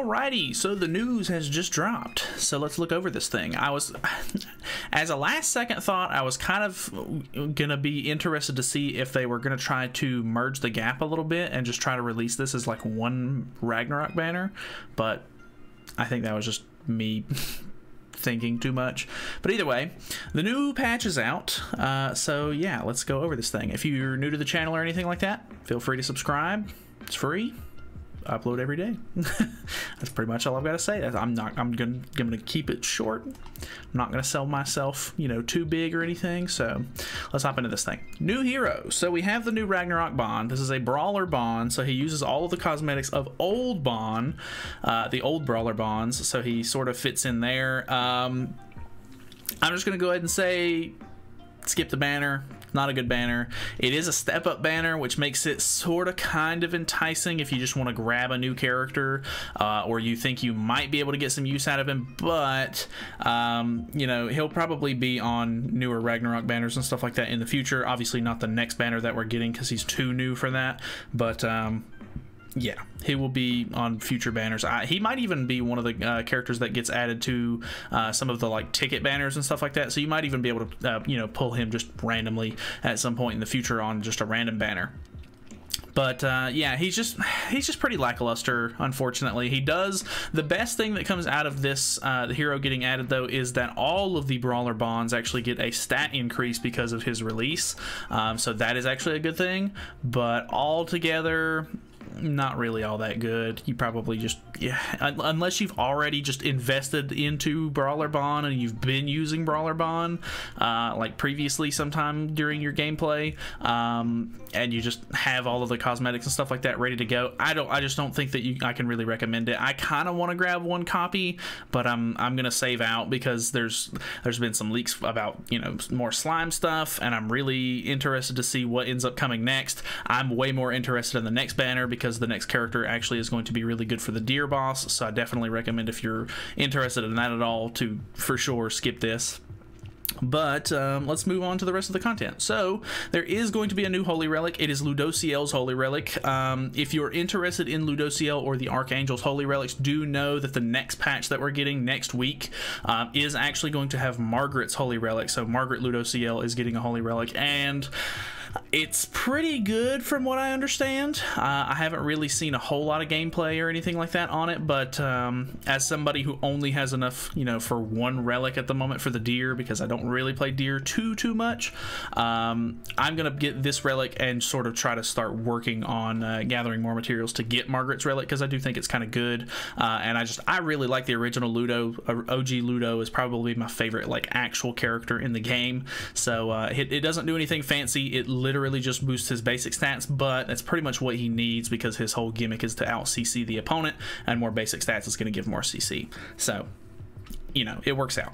Alrighty, so the news has just dropped, so let's look over this thing. As a last second thought, I was kind of gonna be interested to see if they were gonna try to merge the gap a little bit and just try to release this as like one Ragnarok banner, but I think that was just me thinking too much. But either way, the new patch is out, so yeah, let's go over this thing. If you're new to the channel or anything like that, feel free to subscribe. It's free. Upload every day. That's pretty much all I've got to say. I'm gonna keep it short. I'm not gonna sell myself, you know, too big or anything. So let's hop into this thing. New hero. So we have the new Ragnarok Bond. This is a brawler Bond, so he uses all of the cosmetics of old Bond, the old brawler Bonds, so he sort of fits in there. I'm just gonna go ahead and say skip the banner. Not a good banner. It is a step up banner, which makes it sort of kind of enticing if you just want to grab a new character, or you think you might be able to get some use out of him. But you know, he'll probably be on newer Ragnarok banners and stuff like that in the future. Obviously not the next banner that we're getting because he's too new for that, but yeah, he will be on future banners. He might even be one of the characters that gets added to some of the like ticket banners and stuff like that. So you might even be able to you know, pull him just randomly at some point in the future on just a random banner. But yeah, he's just pretty lackluster, unfortunately. He does the best thing that comes out of this the hero getting added though is that all of the brawler bonds actually get a stat increase because of his release. So that is actually a good thing. But altogether, not really all that good. You probably just, yeah, unless you've already just invested into Brawler Bond and you've been using Brawler Bond like previously sometime during your gameplay, and you just have all of the cosmetics and stuff like that ready to go, I just don't think that I can really recommend it. I kind of want to grab one copy, but I'm gonna save out because there's been some leaks about, you know, more slime stuff, and I'm really interested to see what ends up coming next. I'm way more interested in the next banner because the next character actually is going to be really good for the deer boss, so I definitely recommend, if you're interested in that at all, to for sure skip this. But let's move on to the rest of the content. So there is going to be a new holy relic. It is Ludociel's holy relic. If you're interested in Ludociel or the Archangel's holy relics, do know that the next patch that we're getting next week is actually going to have Margaret's holy relic. So Margaret Ludociel is getting a holy relic, and it's pretty good from what I understand. I haven't really seen a whole lot of gameplay or anything like that on it, but as somebody who only has enough, you know, for one relic at the moment for the deer, because I don't really play deer too much, I'm gonna get this relic and sort of try to start working on gathering more materials to get Margaret's relic, because I do think it's kind of good, and I really like the original Ludo. OG Ludo is probably my favorite like actual character in the game. So it doesn't do anything fancy. It literally just boosts his basic stats, but that's pretty much what he needs because his whole gimmick is to out CC the opponent, and more basic stats is going to give more CC. So, you know, it works out.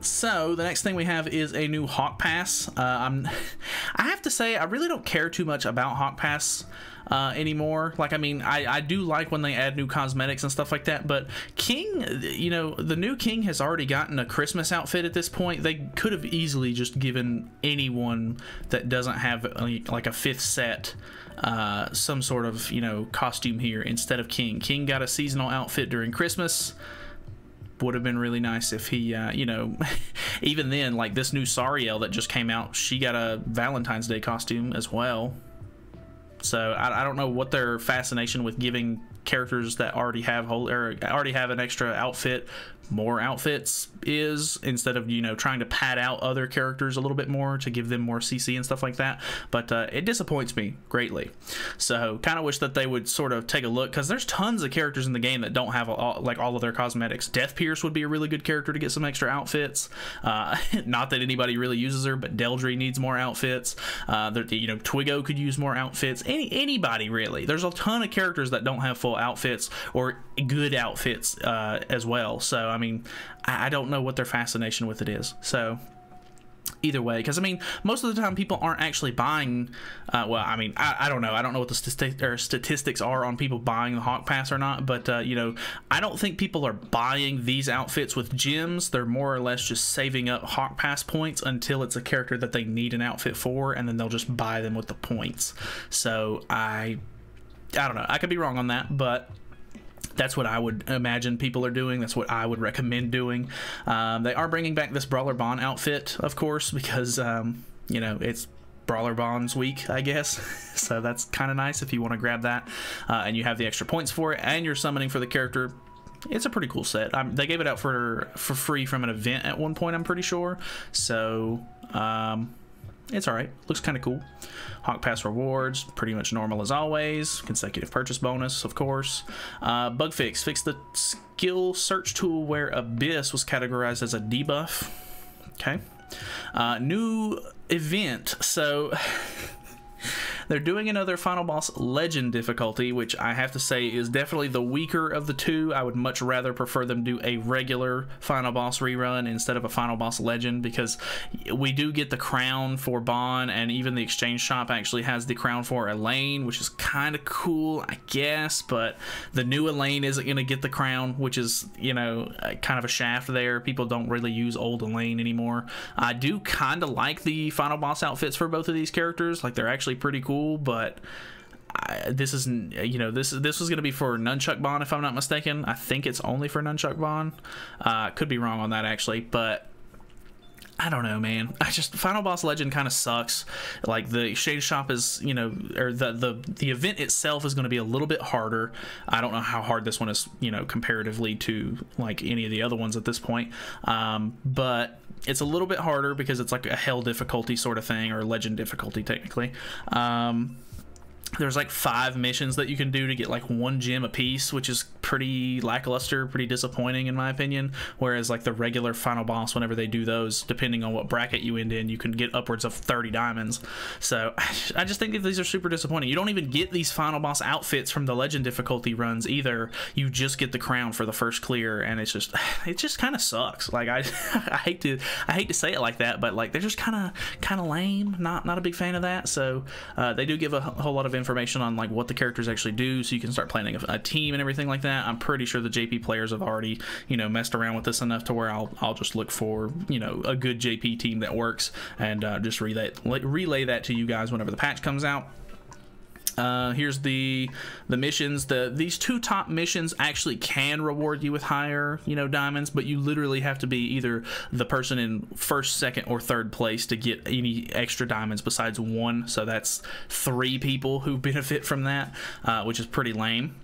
So the next thing we have is a new Hawk Pass. I have to say, I really don't care too much about Hawk Pass anymore. Like, I mean, I do like when they add new cosmetics and stuff like that, but King, you know, the new King has already gotten a Christmas outfit at this point. They could have easily just given anyone that doesn't have like a 5th set some sort of, you know, costume here instead of King. King got a seasonal outfit during Christmas. Would have been really nice if he, you know, even then, like this new Sariel that just came out, she got a Valentine's Day costume as well. So I don't know what their fascination with giving characters that already have an extra outfit more outfits is, instead of, you know, trying to pad out other characters a little bit more to give them more CC and stuff like that. But it disappoints me greatly. So kind of wish that they would sort of take a look, because there's tons of characters in the game that don't have like all of their cosmetics. Death Pierce would be a really good character to get some extra outfits. Not that anybody really uses her, but Deldry needs more outfits. You know, Twigo could use more outfits. Anybody really. There's a ton of characters that don't have full outfits or good outfits as well. So I mean, I don't know what their fascination with it is. So either way, because I mean, most of the time people aren't actually buying well, I mean, I don't know what the statistics are on people buying the Hawk Pass or not, but you know, I don't think people are buying these outfits with gems. They're more or less just saving up Hawk Pass points until it's a character that they need an outfit for, and then they'll just buy them with the points. So I don't know, I could be wrong on that, but That's what I would imagine people are doing. That's what I would recommend doing. They are bringing back this Brawler Bond outfit, of course, because, you know, it's Brawler Bonds week, I guess. So that's kind of nice if you want to grab that. And you have the extra points for it, and you're summoning for the character. It's a pretty cool set. They gave it out for free from an event at one point, I'm pretty sure. So, it's alright. Looks kind of cool. Hawk Pass rewards, pretty much normal as always. Consecutive purchase bonus, of course. Bug fix. Fix the skill search tool where Abyss was categorized as a debuff. Okay. New event. So... they're doing another Final Boss Legend difficulty, which I have to say is definitely the weaker of the two. I would much rather prefer them do a regular Final Boss rerun instead of a Final Boss Legend, because we do get the crown for Bon, and even the exchange shop actually has the crown for Elaine, which is kind of cool, I guess, but the new Elaine isn't going to get the crown, which is, you know, kind of a shaft there. People don't really use old Elaine anymore. I do kind of like the Final Boss outfits for both of these characters. Like, they're actually pretty cool, but this isn't, you know, this was going to be for Nunchuck Bon, if I'm not mistaken. I think it's only for Nunchuck Bon. Could be wrong on that, actually, but I don't know, man. Final Boss Legend kind of sucks. Like, the exchange shop is, you know, or the event itself is going to be a little bit harder. I don't know how hard this one is, you know, comparatively to like any of the other ones at this point, but it's a little bit harder because it's like a hell difficulty sort of thing, or legend difficulty technically. There's like 5 missions that you can do to get like 1 gem apiece, which is pretty lackluster, pretty disappointing in my opinion. Whereas like the regular Final Boss, whenever they do those, depending on what bracket you end in, you can get upwards of 30 diamonds. So I just think that these are super disappointing. You don't even get these Final Boss outfits from the legend difficulty runs either. You just get the crown for the first clear, and it just kind of sucks. Like, I hate to say it like that, but like, they're just kind of lame. Not a big fan of that. So they do give a whole lot of information on like what the characters actually do, so you can start planning a team and everything like that. I'm pretty sure the JP players have already, you know, messed around with this enough to where I'll just look for, you know, a good JP team that works, and just relay that to you guys whenever the patch comes out. Here's the missions. These 2 top missions actually can reward you with higher, you know, diamonds, but you literally have to be either the person in 1st, 2nd, or 3rd place to get any extra diamonds besides 1. So that's 3 people who benefit from that, which is pretty lame.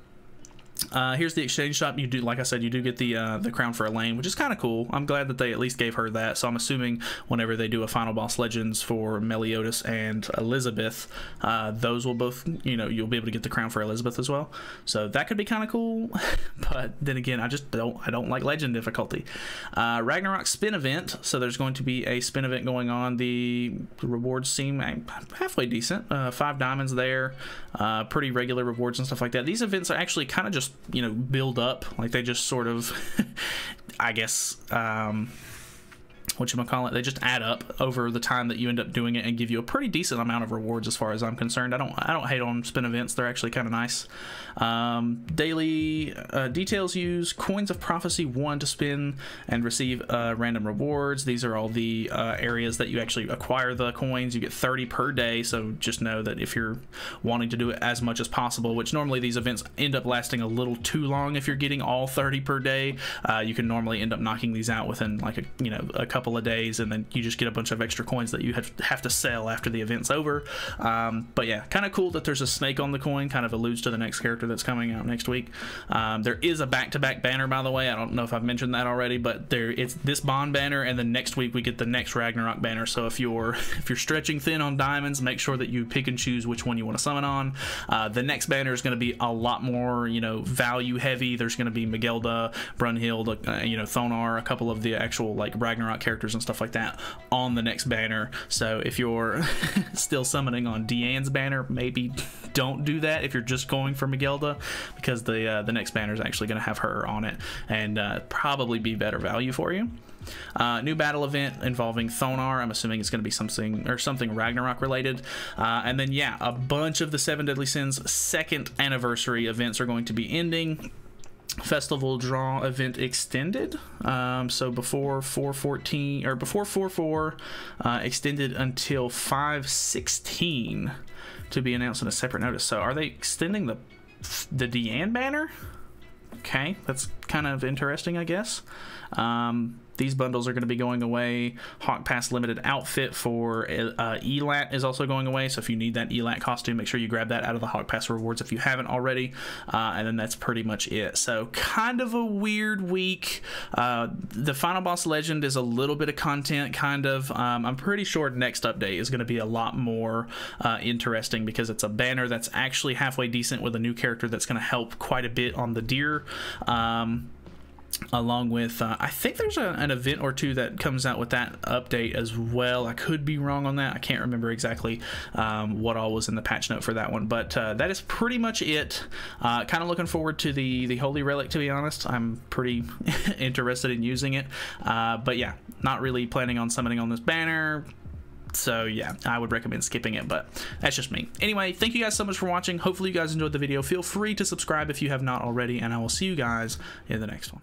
Here's the exchange shop. You do, like I said, you do get the crown for Elaine, which is kind of cool. I'm glad that they at least gave her that. So I'm assuming whenever they do a Final Boss Legends for Meliodas and Elizabeth, those will both, you know, you'll be able to get the crown for Elizabeth as well. So that could be kind of cool. But then again, I don't like legend difficulty. Ragnarok spin event. So there's going to be a spin event going on. The rewards seem halfway decent. 5 diamonds there. Pretty regular rewards and stuff like that. These events are actually kind of just, you know, build up. Like, they just sort of I guess whatchamacallit, they just add up over the time that you end up doing it and give you a pretty decent amount of rewards as far as I'm concerned. I don't hate on spin events. They're actually kind of nice. Daily details: use Coins of Prophecy 1 to spin and receive random rewards. These are all the areas that you actually acquire the coins. You get 30 per day, so just know that if you're wanting to do it as much as possible, which normally these events end up lasting a little too long if you're getting all 30 per day, you can normally end up knocking these out within like a couple of days, and then you just get a bunch of extra coins that you have to sell after the event's over. But yeah, kind of cool that there's a snake on the coin. Kind of alludes to the next character that's coming out next week. There is a back-to-back banner, by the way. I don't know if I've mentioned that already, but it's this Bond banner, and then next week we get the next Ragnarok banner. So if you're stretching thin on diamonds, make sure that you pick and choose which one you want to summon on. The next banner is going to be a lot more, value heavy. There's going to be Magelda, Brunhild, Thonar, a couple of the actual like Ragnarok characters and stuff like that on the next banner. So if you're still summoning on Deanne's banner, maybe don't do that if you're just going for Magelda, because the next banner is actually going to have her on it and probably be better value for you. New battle event involving Thonar. I'm assuming it's going to be something Ragnarok related. And then yeah, a bunch of the 7 Deadly Sins second anniversary events are going to be ending. Festival draw event extended, so before 4/14 or before 4/4, extended until 5/16 to be announced in a separate notice. So are they extending the Deanne banner? Okay, that's kind of interesting, I guess. These bundles are going to be going away. Hawk Pass limited outfit for ELAT is also going away. So if you need that ELAT costume, make sure you grab that out of the Hawk Pass rewards if you haven't already. And then that's pretty much it. So kind of a weird week. The Final Boss Legend is a little bit of content, kind of. I'm pretty sure next update is going to be a lot more interesting because it's a banner that's actually halfway decent with a new character that's going to help quite a bit on the deer. Along with I think there's an event or two that comes out with that update as well. I could be wrong on that. I can't remember exactly what all was in the patch note for that one, but that is pretty much it. Kind of looking forward to the Holy Relic, to be honest. I'm pretty interested in using it, but yeah, not really planning on summoning on this banner. So yeah, I would recommend skipping it, but that's just me. Anyway, thank you guys so much for watching. Hopefully you guys enjoyed the video. Feel free to subscribe if you have not already, and I will see you guys in the next one.